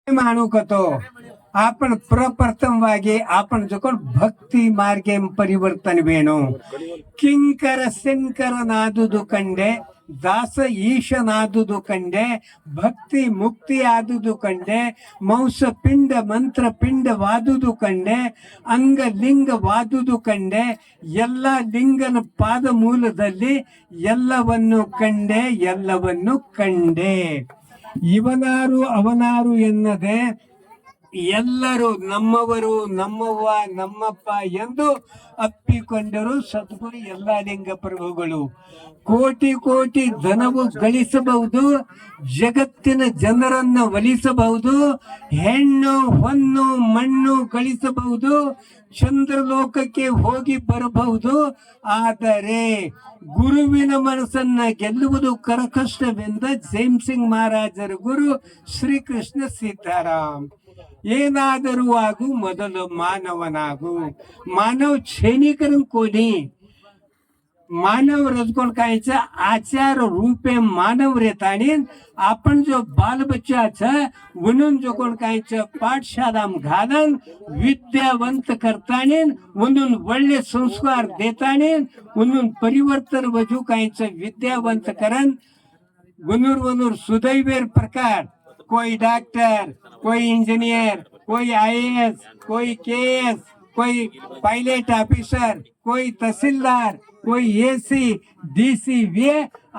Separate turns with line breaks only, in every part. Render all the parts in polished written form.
मानू कतो आपण प्रप्रथमವಾಗಿ आपण जोकोण भक्ती मार्गे परिवर्तन वेणु किंकर शंकर नादुದು ಕಂಡೆ ದಾಸ ಈಶನಾದುದು ಕಂಡೆ ಭಕ್ತಿ ಮುಕ್ತಿ ಆದುದು ಕಂಡೆ ಮೌಸ ಪಿಂಡ ಮಂತ್ರ ಪಿಂಡವಾದುದು ಕಂಡೆ ಅಂಗ ಲಿಂಗವಾದುದು ಕಂಡೆ ಎಲ್ಲ ಲಿಂಗನ ಪಾದ ಮೂಲದಲ್ಲಿ ಎಲ್ಲವನ್ನು ಕಂಡೆ ಇವನಾರು ಅವನಾರು ಎನ್ನದೆ ಎಲ್ಲರೂ ನಮ್ಮವರು ನಮ್ಮವ್ವ ನಮ್ಮಪ್ಪ ಎಂದು ಅಪ್ಪಿಕೊಂಡರು ಸದ್ಗುರು ಎಲ್ಲ ಲಿಂಗ ಪ್ರಭುಗಳು. ಕೋಟಿ ಕೋಟಿ ಧನವು ಗಳಿಸಬಹುದು, ಜಗತ್ತಿನ ಜನರನ್ನ ಒಲಿಸಬಹುದು, ಹೆಣ್ಣು ಹೊನ್ನು ಮಣ್ಣು ಗಳಿಸಬಹುದು, ಚಂದ್ರಲೋಕಕ್ಕೆ ಹೋಗಿ ಬರಬಹುದು. ಆದರೆ ಗುರುವಿನ ಮನಸ್ಸನ್ನ ಗೆಲ್ಲುವುದು ಕರಕಷ್ಟವೆಂದ ಜೈಮ್ ಸಿಂಗ್ ಮಹಾರಾಜರ ಗುರು ಶ್ರೀಕೃಷ್ಣ ಸೀತಾರಾಮ್. ಏನಾದರೂ ಆಗು ಮೊದಲು ಮಾನವನಾಗು. मानव सैनिकन कोणी मानव रजकोण कायचं आचार रूपे मानव रेताणी आपण जो बाल बच्चा म्हणून जो कोण कायचं पाठशाला घालन विद्यावंत करतानी म्हणून ಒಳ್ಳೆ संस्कार देतानी म्हणून परिवर्तन वजू कायचं विद्यावंत करण वनूर सुदैवेर प्रकार कोई डॉक्टर कोई इंजीनियर कोई आईएएस कोई केएस कोई पायलट ऑफिसर कोई तहसीलदार कोई एसी डीसी वे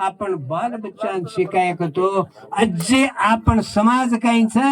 आपण बाल बच्चांना शिकायचो. अज्जे आपण समाज कायचं